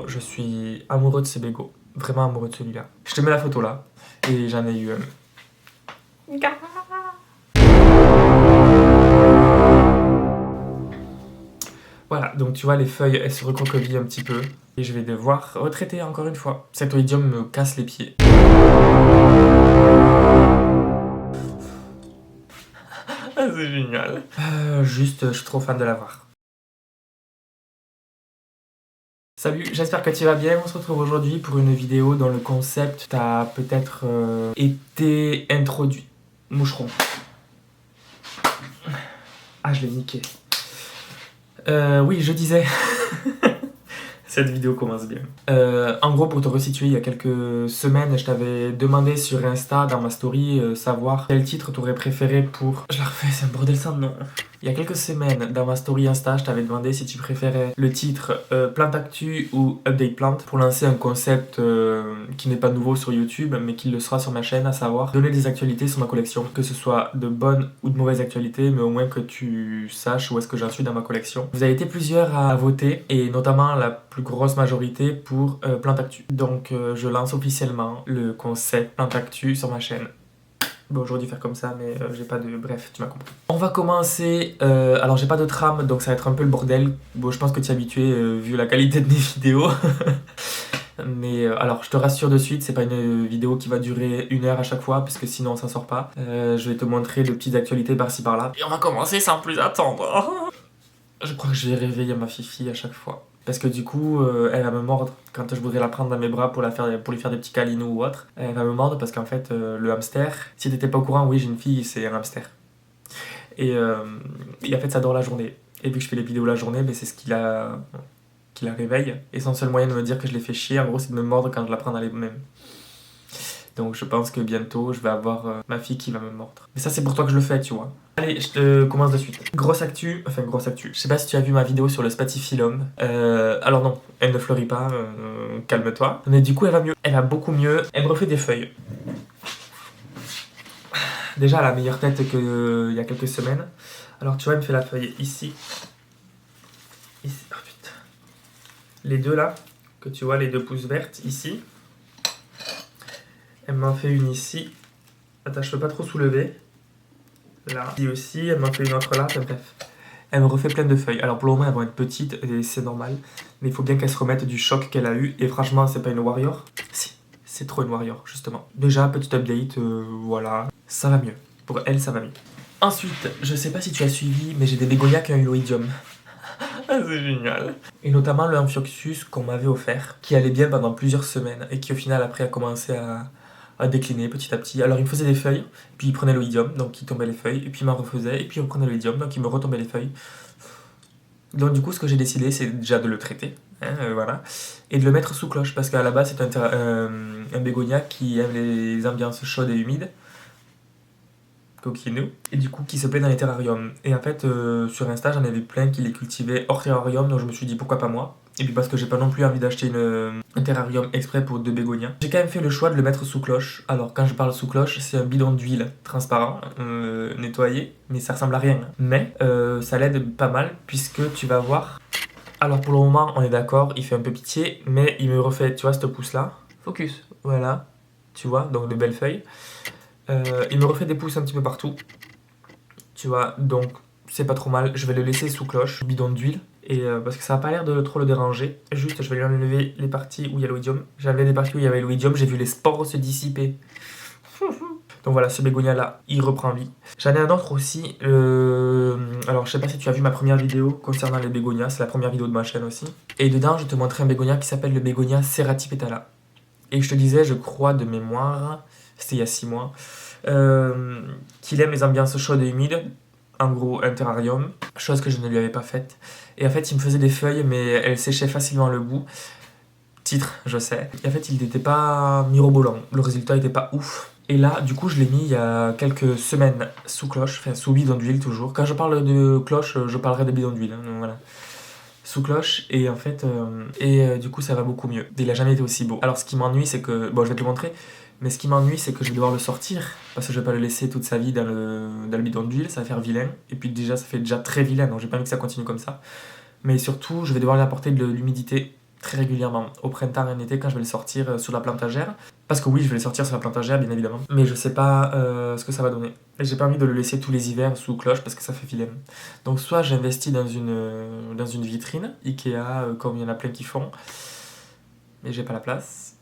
bégo, je suis amoureux de ce bégo. Vraiment amoureux de celui-là. Je te mets la photo là. Et j'en ai eu Voilà, donc tu vois, les feuilles, elles se recroquevillent un petit peu. Et je vais devoir retraiter encore une fois. Cet oïdium me casse les pieds. Ah, c'est génial. Juste, je suis trop fan de l'avoir. Salut, j'espère que tu vas bien. On se retrouve aujourd'hui pour une vidéo dont le concept t'a peut-être été introduit. Moucheron. Ah, je l'ai niqué. Oui, je disais. Cette vidéo commence bien. En gros, pour te resituer, il y a quelques semaines, je t'avais demandé sur Insta, dans ma story, savoir quel titre t'aurais préféré pour... Je la refais, c'est un bordel sans nom. Il y a quelques semaines, dans ma story Insta, je t'avais demandé si tu préférais le titre Plante Actu ou Update Plante pour lancer un concept qui n'est pas nouveau sur YouTube, mais qui le sera sur ma chaîne, à savoir donner des actualités sur ma collection, que ce soit de bonnes ou de mauvaises actualités, mais au moins que tu saches où est-ce que j'en suis dans ma collection. Vous avez été plusieurs à voter, et notamment la plus grosse majorité pour Plante Actu. Donc je lance officiellement le concept Plante Actu sur ma chaîne. Bon, j'aurais dû faire comme ça, mais j'ai pas de... Bref, tu m'as compris. On va commencer... alors, j'ai pas de trame, donc ça va être un peu le bordel. Bon, je pense que tu es habitué, vu la qualité de mes vidéos. Mais alors, je te rassure de suite, c'est pas une vidéo qui va durer 1 heure à chaque fois, parce que sinon, on s'en sort pas. Je vais te montrer de petites actualités par-ci, par-là. Et on va commencer sans plus attendre. Je crois que je vais réveiller ma fifi à chaque fois. Parce que du coup, elle va me mordre quand je voudrais la prendre dans mes bras pour lui faire des petits câlinous ou autre. Elle va me mordre parce qu'en fait, le hamster, si t'étais pas au courant, oui, j'ai une fille, c'est un hamster. Et en fait, ça dort la journée. Et vu que je fais les vidéos la journée, c'est ce qui la réveille. Et son seul moyen de me dire que je l'ai fait chier, en gros, c'est de me mordre quand je la prends dans les mains. Donc je pense que bientôt je vais avoir ma fille qui va me mordre. Mais ça c'est pour toi que je le fais, tu vois. Allez, je te commence de suite. Grosse actu. Je sais pas si tu as vu ma vidéo sur le spathiphyllum. Alors non, elle ne fleurit pas, calme-toi. Mais du coup elle va mieux. Elle va beaucoup mieux. Elle me refait des feuilles. Déjà elle a meilleure tête qu'il y a quelques semaines. Alors tu vois, elle me fait la feuille ici. Ici. Oh putain. Les deux là, que tu vois, les deux pousses vertes ici. Elle m'en fait une ici. Attends, je peux pas trop soulever. Là. Ici aussi, elle m'en fait une autre là. Bref. Elle me refait plein de feuilles. Alors pour le moment, elles vont être petites et c'est normal. Mais il faut bien qu'elle se remette du choc qu'elle a eu. Et franchement, c'est pas une warrior. Si, c'est trop une warrior, justement. Déjà, petit update, voilà. Ça va mieux. Pour elle, ça va mieux. Ensuite, je sais pas si tu as suivi, mais j'ai des bégonias qui ont eu l'oïdium. Ah, c'est génial. Et notamment le Amphioxus qu'on m'avait offert, qui allait bien pendant plusieurs semaines et qui au final après a commencé à décliner petit à petit. Alors il me faisait des feuilles, puis il prenait l'oïdium, donc il tombait les feuilles, et puis il m'en refaisait, et puis il reprenait l'oïdium, donc il me retombait les feuilles. Donc du coup ce que j'ai décidé c'est déjà de le traiter, hein, voilà, et de le mettre sous cloche, parce qu'à la base c'est un bégonia qui aime les ambiances chaudes et humides, coquinou, et du coup qui se plaît dans les terrariums. Et en fait sur Insta j'en avais plein qui les cultivaient hors terrarium, donc je me suis dit pourquoi pas moi. Et puis parce que j'ai pas non plus envie d'acheter un terrarium exprès pour 2 bégonias. J'ai quand même fait le choix de le mettre sous cloche. Alors quand je parle sous cloche, c'est un bidon d'huile transparent, nettoyé, mais ça ressemble à rien. Mais ça l'aide pas mal puisque tu vas voir. Alors pour le moment on est d'accord, il fait un peu pitié, mais il me refait, tu vois, cette pousse là. Focus, voilà, tu vois, donc de belles feuilles. Il me refait des pousses un petit peu partout, tu vois, donc c'est pas trop mal. Je vais le laisser sous cloche, bidon d'huile, et parce que ça a pas l'air de trop le déranger. Juste, je vais lui enlever les parties où il y a l'oïdium. J'ai enlevé des parties où il y avait l'oïdium, j'ai vu les spores se dissiper. Donc voilà, ce bégonia là, il reprend vie. J'en ai un autre aussi. Alors je sais pas si tu as vu ma première vidéo concernant les bégonias, c'est la première vidéo de ma chaîne aussi. Et dedans, je te montrais un bégonia qui s'appelle le bégonia Ceratipetala. Et je te disais, je crois de mémoire, c'était il y a 6 mois, qu'il aime les ambiances chaudes et humides, en gros un terrarium, chose que je ne lui avais pas faite. Et en fait il me faisait des feuilles mais elles séchaient facilement le bout. Titre, je sais. Et en fait il n'était pas mirobolant, le résultat n'était pas ouf. Et là du coup je l'ai mis il y a quelques semaines sous cloche, enfin sous bidon d'huile toujours. Quand je parle de cloche, je parlerai de bidon d'huile, hein, donc voilà. Sous cloche, et en fait du coup ça va beaucoup mieux. Il a jamais été aussi beau. Alors ce qui m'ennuie c'est que, bon je vais te le montrer, mais ce qui m'ennuie c'est que je vais devoir le sortir parce que je vais pas le laisser toute sa vie dans le bidon d'huile, ça va faire vilain, et puis déjà ça fait déjà très vilain, donc j'ai pas envie que ça continue comme ça. Mais surtout je vais devoir lui apporter de l'humidité très régulièrement, au printemps et en été quand je vais le sortir sur la plantagère. Parce que oui, je vais le sortir sur la plantagère, bien évidemment. Mais je sais pas ce que ça va donner. Et j'ai pas envie de le laisser tous les hivers sous cloche parce que ça fait vilain. Donc soit j'investis dans une vitrine, Ikea, comme il y en a plein qui font. Mais j'ai pas la place.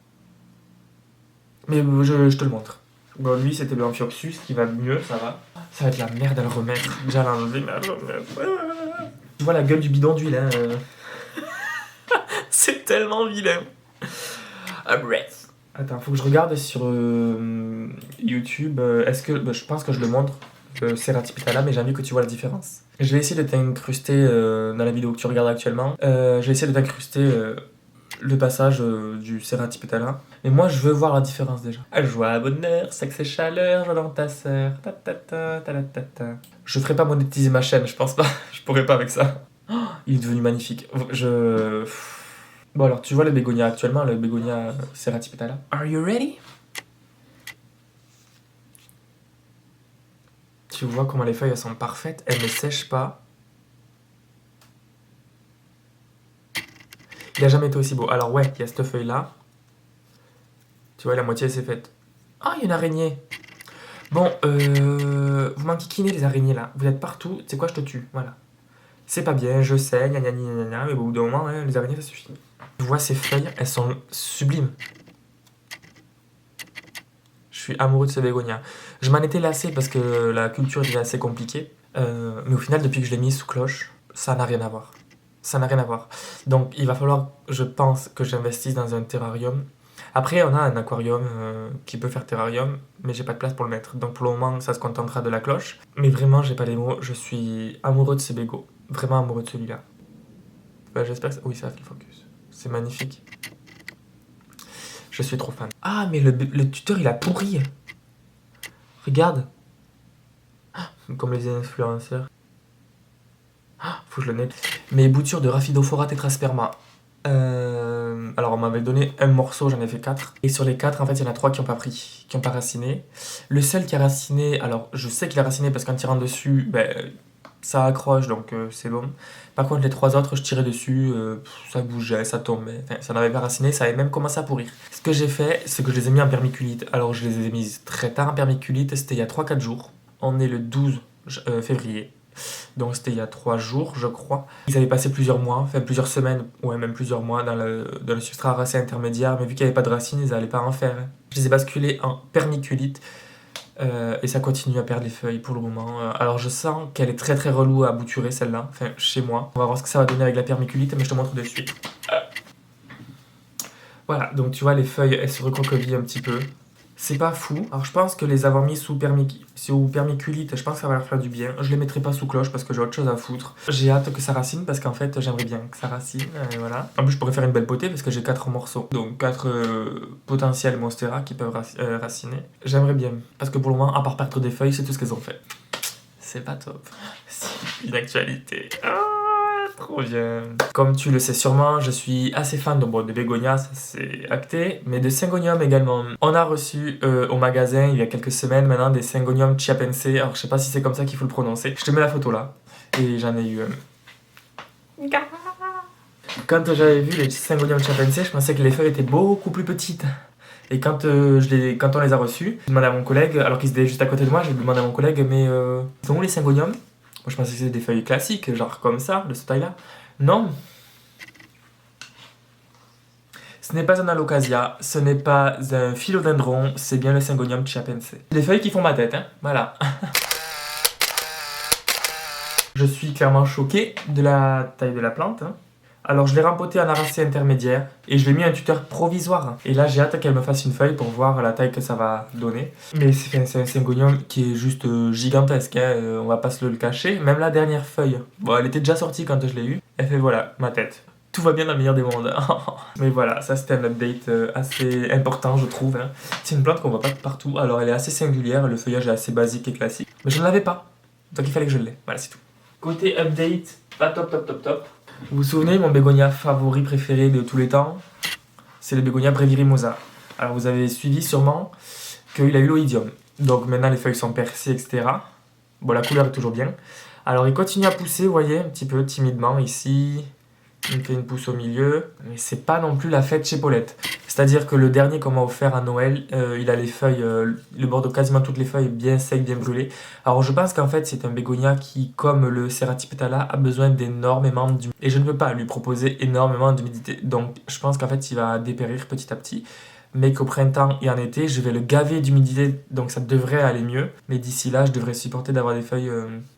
Mais je te le montre. Bon, lui, c'était le Amphioxus qui va mieux, ça va. Ça va être la merde à le remettre. Déjà l'enlever, mais à le remettre. Tu vois la gueule du bidon d'huile, hein. C'est tellement vilain. Bref. Attends, faut que je regarde sur YouTube. Est-ce que. Je pense que je le montre, le Ceratipitala, mais j'ai envie que tu vois la différence. Je vais essayer de t'incruster dans la vidéo que tu regardes actuellement. Je vais essayer de t'incruster le passage du Ceratipitala. Mais moi, je veux voir la différence déjà. Joie, bonheur, sexe et chaleur, joie dans ta sœur. Ta ta ta ta ta ta. Je ferai pas monétiser ma chaîne, je pense pas. Je pourrais pas avec ça. Oh, il est devenu magnifique. Bon alors, tu vois le bégonia actuellement, le bégonia Ceratipitala. Are you ready? Tu vois comment les feuilles elles sont parfaites, elles ne sèchent pas. Il a jamais été aussi beau. Alors ouais, il y a cette feuille là. Tu vois, la moitié c'est faite. Ah, il y a une araignée. Bon, vous m'enquiquinez les araignées là. Vous êtes partout, tu sais quoi, je te tue. Voilà. C'est pas bien, je sais, gna gna gna gna, mais au bout d'un moment, hein, les araignées ça suffit. Tu vois ces feuilles, elles sont sublimes. Je suis amoureux de ce bégonia. Je m'en étais lassé parce que la culture était assez compliquée. Mais au final, depuis que je l'ai mis sous cloche, ça n'a rien à voir. Ça n'a rien à voir. Donc il va falloir, je pense, que j'investisse dans un terrarium. Après, on a un aquarium qui peut faire terrarium, mais j'ai pas de place pour le mettre. Donc pour le moment, ça se contentera de la cloche. Mais vraiment, j'ai pas les mots. Je suis amoureux de ce bégo. Vraiment amoureux de celui-là. Bah, j'espère que ça... Oui, ça a fait le focus. C'est magnifique. Je suis trop fan. Ah, mais le tuteur, il a pourri. Regarde. Comme les influenceurs. Faut que je le note. Mes boutures de Rhaphidophora tetrasperma. Alors, on m'avait donné un morceau, j'en ai fait 4. Et sur les 4, en fait, il y en a 3 qui n'ont pas pris, qui n'ont pas raciné. Le seul qui a raciné, alors je sais qu'il a raciné parce qu'en tirant dessus, ça accroche, donc c'est bon. Par contre, les 3 autres, je tirais dessus, ça bougeait, ça tombait. Enfin, ça n'avait pas raciné, ça avait même commencé à pourrir. Ce que j'ai fait, c'est que je les ai mis en permiculite. Alors, je les ai mises très tard en permiculite, c'était il y a 3-4 jours. On est le 12 février. Donc c'était il y a 3 jours, je crois. Ils avaient passé plusieurs mois, enfin plusieurs semaines, ouais même plusieurs mois dans le substrat racé intermédiaire, mais vu qu'il n'y avait pas de racines, ils n'allaient pas en faire. Je les ai basculés en permiculite et ça continue à perdre les feuilles pour le moment. Alors je sens qu'elle est très très relou à bouturer celle-là, enfin chez moi. On va voir ce que ça va donner avec la permiculite, mais je te montre de suite. Voilà, donc tu vois les feuilles, elles se recroquevillent un petit peu. C'est pas fou. Alors je pense que les avoir mis sous permiculite, je pense que ça va leur faire du bien. Je les mettrai pas sous cloche parce que j'ai autre chose à foutre. J'ai hâte que ça racine parce qu'en fait j'aimerais bien que ça racine. Voilà. En plus je pourrais faire une belle potée parce que j'ai 4 morceaux. Donc 4 potentiels monstera qui peuvent raciner. J'aimerais bien. Parce que pour le moment, à part perdre des feuilles, c'est tout ce qu'elles ont fait. C'est pas top. C'est une actualité. Trop bien. Comme tu le sais sûrement, je suis assez fan de bégonias, ça c'est acté, mais de syngonium également. On a reçu au magasin il y a quelques semaines maintenant des syngonium chiapense. Alors je sais pas si c'est comme ça qu'il faut le prononcer. Je te mets la photo là. Et j'en ai eu. Quand j'avais vu les syngonium chiapense, je pensais que les feuilles étaient beaucoup plus petites. Et quand on les a reçus, j'ai demandé à mon collègue, alors qu'ils étaient juste à côté de moi, j'ai demandé à mon collègue, mais sont où les syngonium? Moi je pensais que c'était des feuilles classiques, genre comme ça, de ce taille-là. Non. Ce n'est pas un alocasia, ce n'est pas un philodendron, c'est bien le syngonium chiapense. Des feuilles qui font ma tête, hein, voilà. Je suis clairement choqué de la taille de la plante. Hein. Alors je l'ai rempoté en arracé intermédiaire et je l'ai mis un tuteur provisoire. Et là j'ai hâte qu'elle me fasse une feuille pour voir la taille que ça va donner. Mais c'est un syngonium qui est juste gigantesque, hein. On va pas se le cacher. Même la dernière feuille, bon elle était déjà sortie quand je l'ai eue. Elle fait voilà, ma tête. Tout va bien dans le meilleur des mondes. Mais voilà, ça c'était un update assez important je trouve. Hein. C'est une plante qu'on voit pas partout. Alors elle est assez singulière, le feuillage est assez basique et classique. Mais je ne l'avais pas. Donc il fallait que je l'ai. Voilà c'est tout. Côté update, pas top top top top. Vous vous souvenez, mon bégonia favori préféré de tous les temps, c'est le bégonia brevirimosa. Alors vous avez suivi sûrement qu'il a eu l'oïdium. Donc maintenant les feuilles sont percées, etc. Bon, la couleur est toujours bien. Alors il continue à pousser, vous voyez, un petit peu timidement ici, Il me fait une pousse au milieu, mais c'est pas non plus la fête chez Paulette. C'est-à-dire que le dernier qu'on m'a offert à Noël, il a les feuilles, le bord de quasiment toutes les feuilles bien sec, bien brûlées. Alors je pense qu'en fait c'est un bégonia qui, comme le Ceratipetala, a besoin d'énormément d'humidité. Et je ne peux pas lui proposer énormément d'humidité. Donc je pense qu'en fait il va dépérir petit à petit. Mais qu'au printemps et en été, je vais le gaver d'humidité, donc ça devrait aller mieux. Mais d'ici là, je devrais supporter d'avoir des feuilles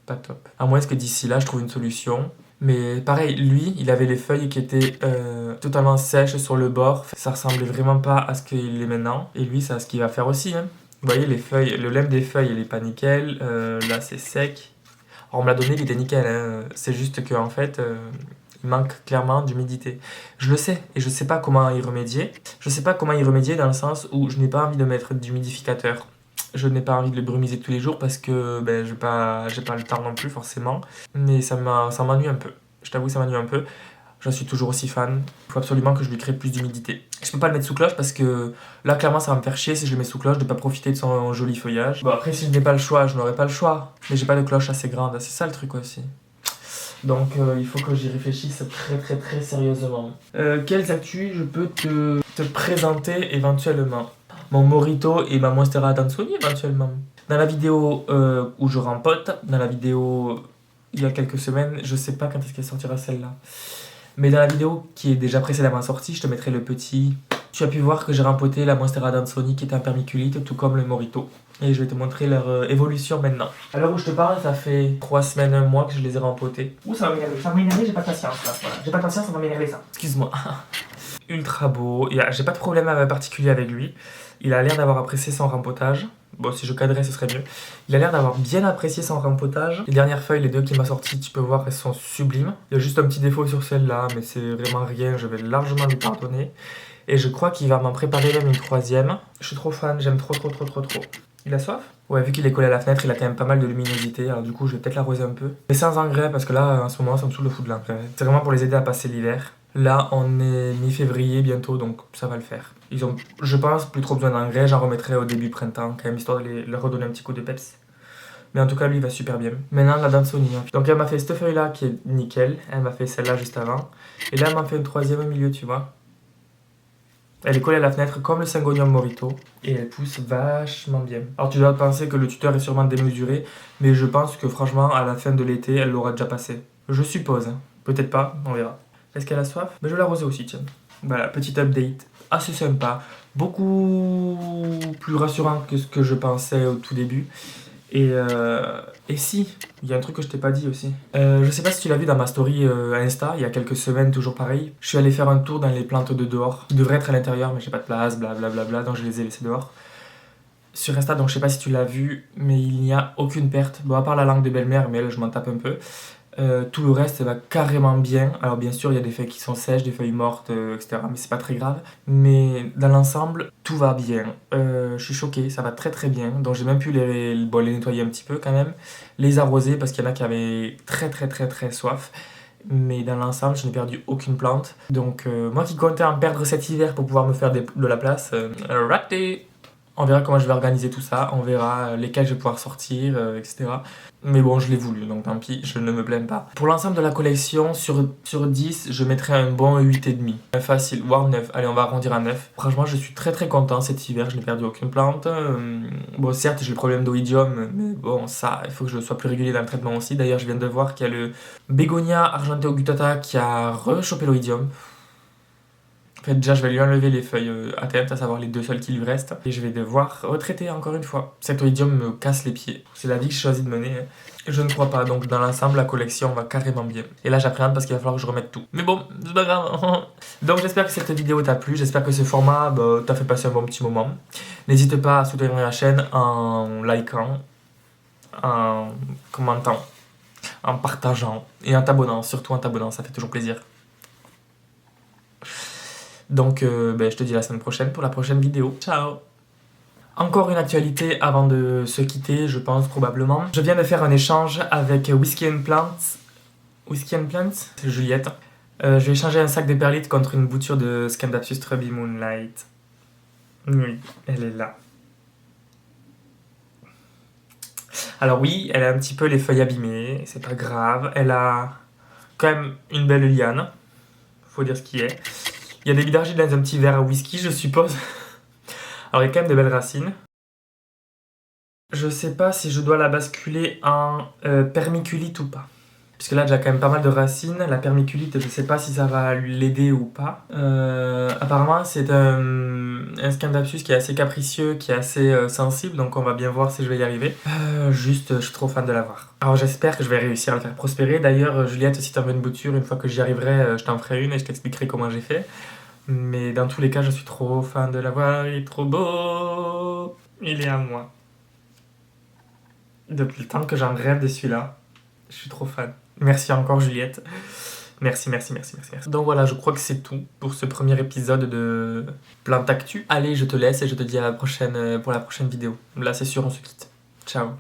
pas top. À moins que d'ici là, je trouve une solution. Mais pareil, lui, il avait les feuilles qui étaient totalement sèches sur le bord. Ça ressemblait vraiment pas à ce qu'il est maintenant. Et lui, c'est ce qu'il va faire aussi. Hein. Vous voyez, les feuilles, le lemme des feuilles, il est pas nickel. Là, c'est sec. Alors, on me l'a donné, il était nickel. Hein. C'est juste qu'en fait, il manque clairement d'humidité. Je le sais, et je sais pas comment y remédier. Je sais pas comment y remédier dans le sens où je n'ai pas envie de mettre d'humidificateur. Je n'ai pas envie de le brumiser tous les jours parce que ben, j'ai pas le temps non plus forcément. Mais ça m'ennuie un peu. Je t'avoue, ça m'ennuie un peu. J'en suis toujours aussi fan. Il faut absolument que je lui crée plus d'humidité. Je peux pas le mettre sous cloche parce que là, clairement, ça va me faire chier si je le mets sous cloche de pas profiter de son joli feuillage. Bon, après, si je n'ai pas le choix, je n'aurai pas le choix. Mais j'ai pas de cloche assez grande. C'est ça le truc aussi. Donc, il faut que j'y réfléchisse très très très sérieusement. Quelles actus je peux te présenter éventuellement? Mon Morito et ma Monstera d'Anzoni éventuellement. Dans la vidéo où je rempote, dans la vidéo il y a quelques semaines, je sais pas quand est-ce qu'elle sortira celle-là. Mais dans la vidéo qui est déjà précédemment sortie, je te mettrai le petit. Tu as pu voir que j'ai rempoté la Monstera d'Anzoni qui est un permiculite, tout comme le Morito. Et je vais te montrer leur évolution maintenant. À l'heure où je te parle, ça fait 3 semaines, 1 mois que je les ai rempotés. Ouh, ça va m'énerver, j'ai pas de patience là. Voilà. J'ai pas de patience, ça va m'énerver ça. Excuse-moi. Ultra beau. J'ai pas de problème particulier avec lui. Il a l'air d'avoir apprécié son rempotage. Bon, si je cadrais, ce serait mieux. Il a l'air d'avoir bien apprécié son rempotage. Les dernières feuilles, les 2 qu'il m'a sorties, tu peux voir, elles sont sublimes. Il y a juste un petit défaut sur celle-là, mais c'est vraiment rien. Je vais largement lui pardonner. Et je crois qu'il va m'en préparer même une 3e. Je suis trop fan, j'aime trop. Il a soif? Ouais, vu qu'il est collé à la fenêtre, il a quand même pas mal de luminosité. Alors du coup, je vais peut-être l'arroser un peu. Mais sans engrais, parce que là, en ce moment, ça me saoule le fou de l'engrais. C'est vraiment pour les aider à passer l'hiver. Là, on est mi-février bientôt, donc ça va le faire. Ils ont, je pense, plus trop besoin d'engrais. J'en remettrai au début printemps, quand même, histoire de leur redonner un petit coup de peps. Mais en tout cas, lui, il va super bien. Maintenant, la Danzoni. Hein. Donc, elle m'a fait cette feuille-là qui est nickel. Elle m'a fait celle-là juste avant. Et là, elle m'a fait une 3e au milieu, tu vois. Elle est collée à la fenêtre comme le Syngonium Morito et elle pousse vachement bien. Alors tu dois penser que le tuteur est sûrement démesuré, mais je pense que franchement à la fin de l'été elle l'aura déjà passé. Je suppose, hein. Peut-être pas, on verra. Est-ce qu'elle a soif? Mais je vais l'arroser aussi, tiens. Voilà, petit update assez sympa, beaucoup plus rassurant que ce que je pensais au tout début. Et si, il y a un truc que je t'ai pas dit aussi. Je sais pas si tu l'as vu dans ma story Insta, il y a quelques semaines, toujours pareil. Je suis allé faire un tour dans les plantes de dehors. Qui devraient être à l'intérieur, mais j'ai pas de place, blablabla, donc je les ai laissées dehors. Sur Insta, donc je sais pas si tu l'as vu, mais il n'y a aucune perte. Bon, à part la langue de belle-mère, mais elle, je m'en tape un peu. Tout le reste va carrément bien. Alors bien sûr, il y a des feuilles qui sont sèches, des feuilles mortes, etc. Mais c'est pas très grave. Mais dans l'ensemble, tout va bien. Je suis choqué, ça va très très bien. Donc j'ai même pu les nettoyer un petit peu quand même. Les arroser parce qu'il y en a qui avaient très soif. Mais dans l'ensemble, je n'ai perdu aucune plante. Donc moi qui comptais en perdre cet hiver pour pouvoir me faire de la place, raté! On verra comment je vais organiser tout ça, on verra lesquels je vais pouvoir sortir, etc. Mais bon, je l'ai voulu, donc tant pis, je ne me plains pas. Pour l'ensemble de la collection, sur 10, je mettrais un bon 8,5. Facile, voire 9. Allez, on va arrondir à 9. Franchement, je suis très content cet hiver, je n'ai perdu aucune plante. Bon, certes, j'ai le problème d'oïdium, mais bon, ça, il faut que je sois plus régulier dans le traitement aussi. D'ailleurs, je viens de voir qu'il y a le Bégonia Argenteo gutata qui a rechopé l'oïdium. En fait, déjà, je vais lui enlever les feuilles atteintes, à savoir les 2 seules qui lui restent. Et je vais devoir retraiter encore une fois. Cet oïdium me casse les pieds. C'est la vie que j'ai choisi de mener. Hein. Je ne crois pas, donc dans l'ensemble, la collection va carrément bien. Et là, j'appréhende parce qu'il va falloir que je remette tout. Mais bon, c'est pas grave. Donc j'espère que cette vidéo t'a plu. J'espère que ce format t'a fait passer un bon petit moment. N'hésite pas à soutenir la chaîne en likant, en commentant, en partageant et en t'abonnant. Surtout en t'abonnant, ça fait toujours plaisir. Donc, je te dis à la semaine prochaine pour la prochaine vidéo. Ciao! Encore une actualité avant de se quitter, je pense probablement. Je viens de faire un échange avec Whiskey and Plants. Whiskey and Plants? C'est Juliette. Je vais échanger un sac de perlites contre une bouture de Scandapsus Ruby Moonlight. Oui, elle est là. Alors oui, elle a un petit peu les feuilles abîmées, c'est pas grave. Elle a quand même une belle liane. faut dire ce qui est. Il y a des billes d'argile dans un petit verre à whisky, je suppose. Alors, il y a quand même de belles racines. Je sais pas si je dois la basculer en permiculite ou pas. Puisque là, j'ai quand même pas mal de racines. La permiculite, je sais pas si ça va l'aider ou pas. Apparemment, c'est un Scindapsus qui est assez capricieux, qui est assez sensible. Donc, on va bien voir si je vais y arriver. Juste, je suis trop fan de l'avoir. Alors, j'espère que je vais réussir à le faire prospérer. D'ailleurs, Juliette, si t'en veux une bouture, une fois que j'y arriverai, je t'en ferai une et je t'expliquerai comment j'ai fait. Mais dans tous les cas, je suis trop fan de l'avoir. Il est trop beau. Il est à moi. Depuis le temps que j'en rêve de celui-là. Je suis trop fan. Merci encore Juliette. Merci, merci, merci, merci, merci. Donc voilà, je crois que c'est tout pour ce premier épisode de Plante Actu. Allez, je te laisse et je te dis à la prochaine pour la prochaine vidéo. Là, c'est sûr, on se quitte. Ciao.